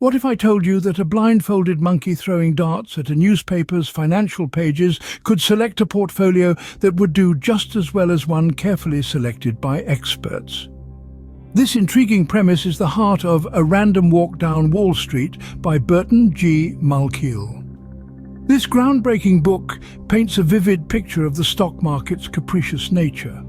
What if I told you that a blindfolded monkey throwing darts at a newspaper's financial pages could select a portfolio that would do just as well as one carefully selected by experts? This intriguing premise is the heart of A Random Walk Down Wall Street by Burton G. Malkiel. This groundbreaking book paints a vivid picture of the stock market's capricious nature.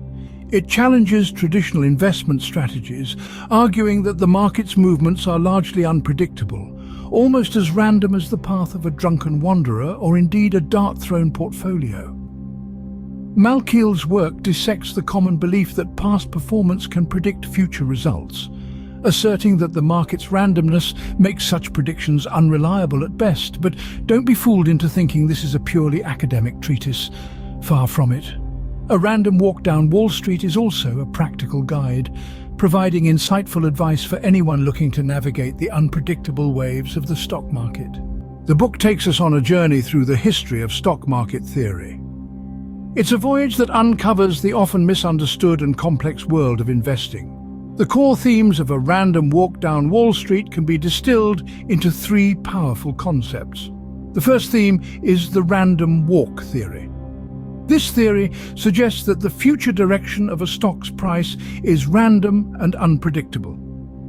It challenges traditional investment strategies, arguing that the market's movements are largely unpredictable, almost as random as the path of a drunken wanderer or indeed a dart-thrown portfolio. Malkiel's work dissects the common belief that past performance can predict future results, asserting that the market's randomness makes such predictions unreliable at best. But don't be fooled into thinking this is a purely academic treatise. Far from it. A Random Walk Down Wall Street is also a practical guide, providing insightful advice for anyone looking to navigate the unpredictable waves of the stock market. The book takes us on a journey through the history of stock market theory. It's a voyage that uncovers the often misunderstood and complex world of investing. The core themes of A Random Walk Down Wall Street can be distilled into three powerful concepts. The first theme is the random walk theory. This theory suggests that the future direction of a stock's price is random and unpredictable.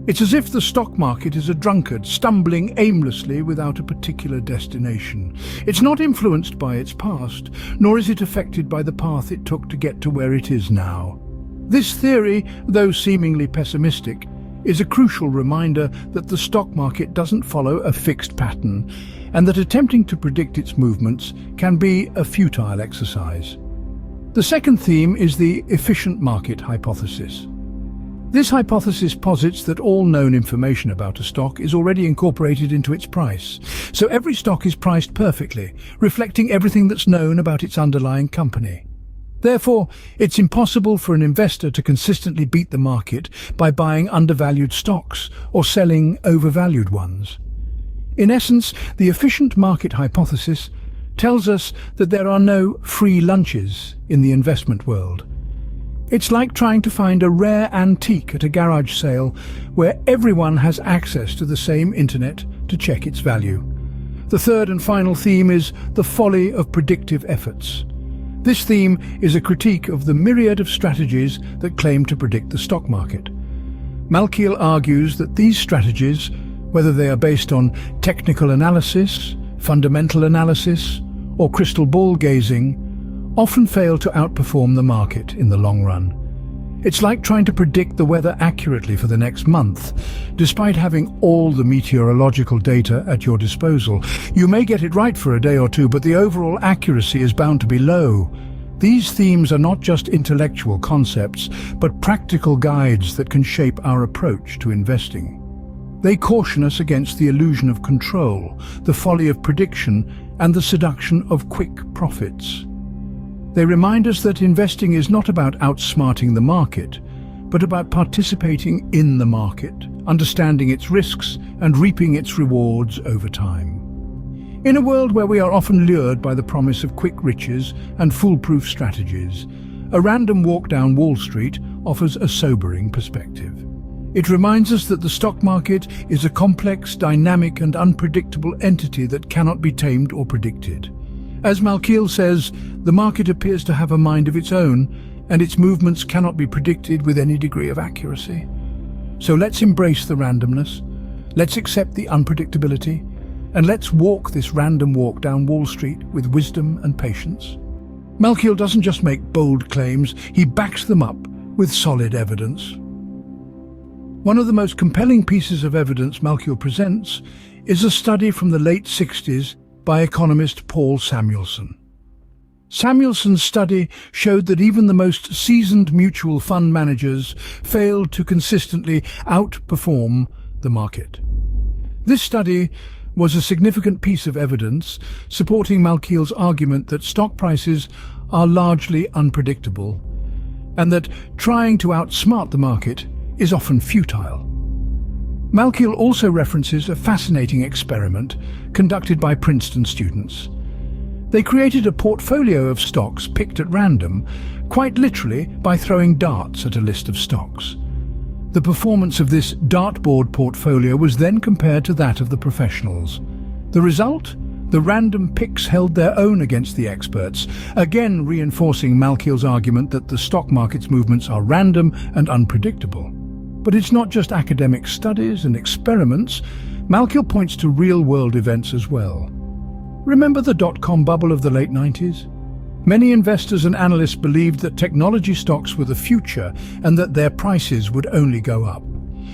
It's as if the stock market is a drunkard stumbling aimlessly without a particular destination. It's not influenced by its past, nor is it affected by the path it took to get to where it is now. This theory, though seemingly pessimistic, is a crucial reminder that the stock market doesn't follow a fixed pattern, and that attempting to predict its movements can be a futile exercise. The second theme is the efficient market hypothesis. This hypothesis posits that all known information about a stock is already incorporated into its price, so every stock is priced perfectly, reflecting everything that's known about its underlying company. Therefore, it's impossible for an investor to consistently beat the market by buying undervalued stocks or selling overvalued ones. In essence, the efficient market hypothesis tells us that there are no free lunches in the investment world. It's like trying to find a rare antique at a garage sale where everyone has access to the same internet to check its value. The third and final theme is the folly of predictive efforts. This theme is a critique of the myriad of strategies that claim to predict the stock market. Malkiel argues that these strategies, whether they are based on technical analysis, fundamental analysis, or crystal ball gazing, often fail to outperform the market in the long run. It's like trying to predict the weather accurately for the next month, despite having all the meteorological data at your disposal. You may get it right for a day or two, but the overall accuracy is bound to be low. These themes are not just intellectual concepts, but practical guides that can shape our approach to investing. They caution us against the illusion of control, the folly of prediction, and the seduction of quick profits. They remind us that investing is not about outsmarting the market, but about participating in the market, understanding its risks, and reaping its rewards over time. In a world where we are often lured by the promise of quick riches and foolproof strategies, A Random Walk Down Wall Street offers a sobering perspective. It reminds us that the stock market is a complex, dynamic, and unpredictable entity that cannot be tamed or predicted. As Malkiel says, the market appears to have a mind of its own, and its movements cannot be predicted with any degree of accuracy. So let's embrace the randomness, let's accept the unpredictability, and let's walk this random walk down Wall Street with wisdom and patience. Malkiel doesn't just make bold claims, he backs them up with solid evidence. One of the most compelling pieces of evidence Malkiel presents is a study from the late 60s by economist Paul Samuelson. Samuelson's study showed that even the most seasoned mutual fund managers failed to consistently outperform the market. This study was a significant piece of evidence supporting Malkiel's argument that stock prices are largely unpredictable and that trying to outsmart the market is often futile. Malkiel also references a fascinating experiment conducted by Princeton students. They created a portfolio of stocks picked at random, quite literally by throwing darts at a list of stocks. The performance of this dartboard portfolio was then compared to that of the professionals. The result? The random picks held their own against the experts, again reinforcing Malkiel's argument that the stock market's movements are random and unpredictable. But it's not just academic studies and experiments. Malkiel points to real-world events as well. Remember the dot-com bubble of the late 90s? Many investors and analysts believed that technology stocks were the future and that their prices would only go up.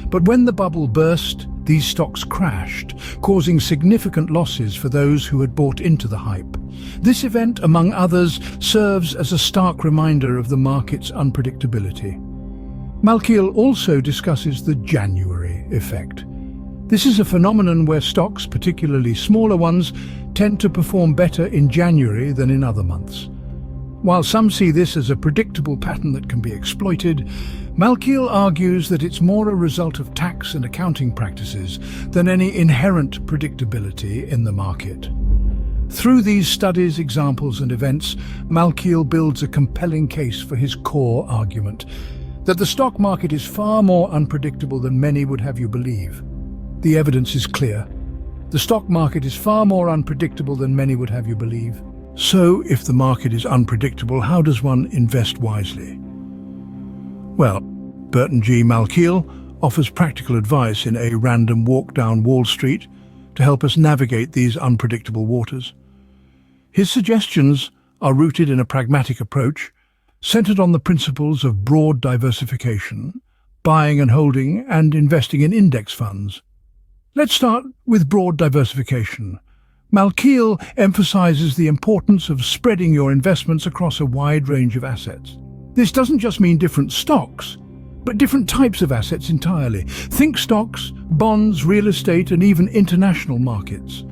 But when the bubble burst, these stocks crashed, causing significant losses for those who had bought into the hype. This event, among others, serves as a stark reminder of the market's unpredictability. Malkiel also discusses the January effect. This is a phenomenon where stocks, particularly smaller ones, tend to perform better in January than in other months. While some see this as a predictable pattern that can be exploited, Malkiel argues that it's more a result of tax and accounting practices than any inherent predictability in the market. Through these studies, examples and events, Malkiel builds a compelling case for his core argument, that the stock market is far more unpredictable than many would have you believe. The evidence is clear. The stock market is far more unpredictable than many would have you believe. So, if the market is unpredictable, how does one invest wisely? Well, Burton G. Malkiel offers practical advice in A Random Walk Down Wall Street to help us navigate these unpredictable waters. His suggestions are rooted in a pragmatic approach, centered on the principles of broad diversification, buying and holding, and investing in index funds. Let's start with broad diversification. Malkiel emphasizes the importance of spreading your investments across a wide range of assets. This doesn't just mean different stocks, but different types of assets entirely. Think stocks, bonds, real estate, and even international markets.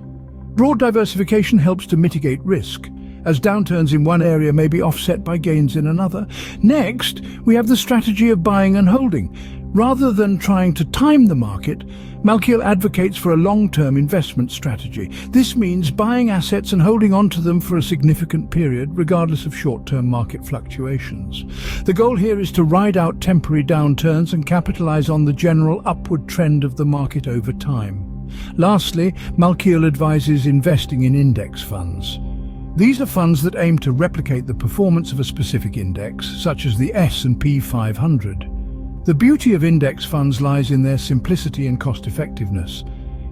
Broad diversification helps to mitigate risk, as downturns in one area may be offset by gains in another. Next, we have the strategy of buying and holding. Rather than trying to time the market, Malkiel advocates for a long-term investment strategy. This means buying assets and holding on to them for a significant period, regardless of short-term market fluctuations. The goal here is to ride out temporary downturns and capitalize on the general upward trend of the market over time. Lastly, Malkiel advises investing in index funds. These are funds that aim to replicate the performance of a specific index, such as the S&P 500. The beauty of index funds lies in their simplicity and cost-effectiveness.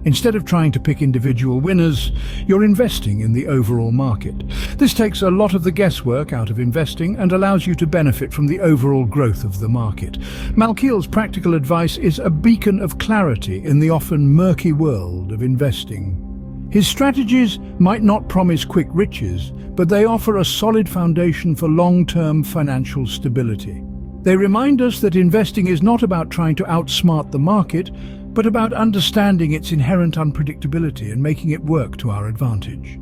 Instead of trying to pick individual winners, you're investing in the overall market. This takes a lot of the guesswork out of investing and allows you to benefit from the overall growth of the market. Malkiel's practical advice is a beacon of clarity in the often murky world of investing. His strategies might not promise quick riches, but they offer a solid foundation for long-term financial stability. They remind us that investing is not about trying to outsmart the market, but about understanding its inherent unpredictability and making it work to our advantage.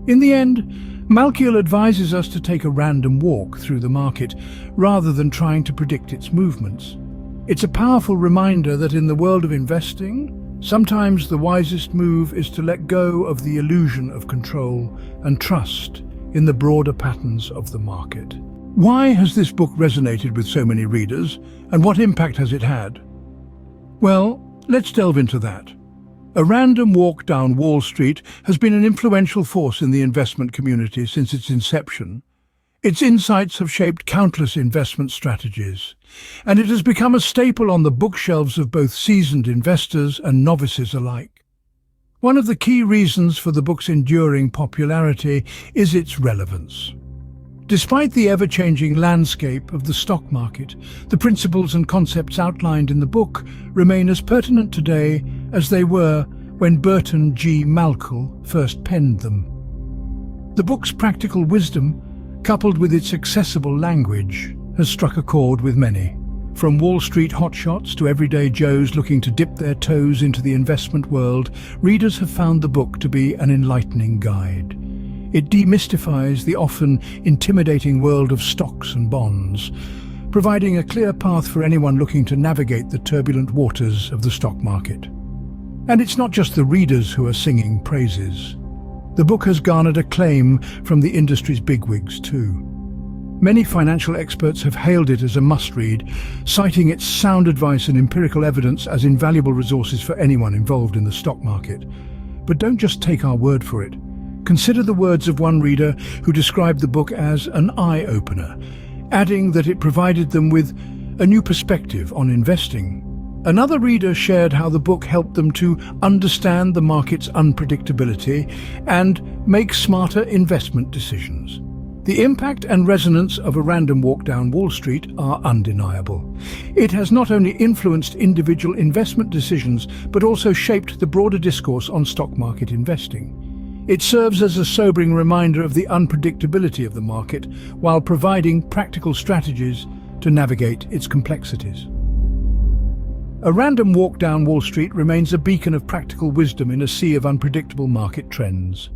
In the end, Malkiel advises us to take a random walk through the market rather than trying to predict its movements. It's a powerful reminder that in the world of investing, sometimes the wisest move is to let go of the illusion of control and trust in the broader patterns of the market. Why has this book resonated with so many readers, and what impact has it had? Well, let's delve into that. A Random Walk Down Wall Street has been an influential force in the investment community since its inception. Its insights have shaped countless investment strategies, and it has become a staple on the bookshelves of both seasoned investors and novices alike. One of the key reasons for the book's enduring popularity is its relevance. Despite the ever-changing landscape of the stock market, the principles and concepts outlined in the book remain as pertinent today as they were when Burton G. Malkiel first penned them. The book's practical wisdom, coupled with its accessible language, has struck a chord with many. From Wall Street hotshots to everyday Joes looking to dip their toes into the investment world, readers have found the book to be an enlightening guide. It demystifies the often intimidating world of stocks and bonds, providing a clear path for anyone looking to navigate the turbulent waters of the stock market. And it's not just the readers who are singing praises. The book has garnered acclaim from the industry's bigwigs too. Many financial experts have hailed it as a must-read, citing its sound advice and empirical evidence as invaluable resources for anyone involved in the stock market. But don't just take our word for it. Consider the words of one reader who described the book as an eye-opener, adding that it provided them with a new perspective on investing. Another reader shared how the book helped them to understand the market's unpredictability and make smarter investment decisions. The impact and resonance of A Random Walk Down Wall Street are undeniable. It has not only influenced individual investment decisions, but also shaped the broader discourse on stock market investing. It serves as a sobering reminder of the unpredictability of the market, while providing practical strategies to navigate its complexities. A Random Walk Down Wall Street remains a beacon of practical wisdom in a sea of unpredictable market trends.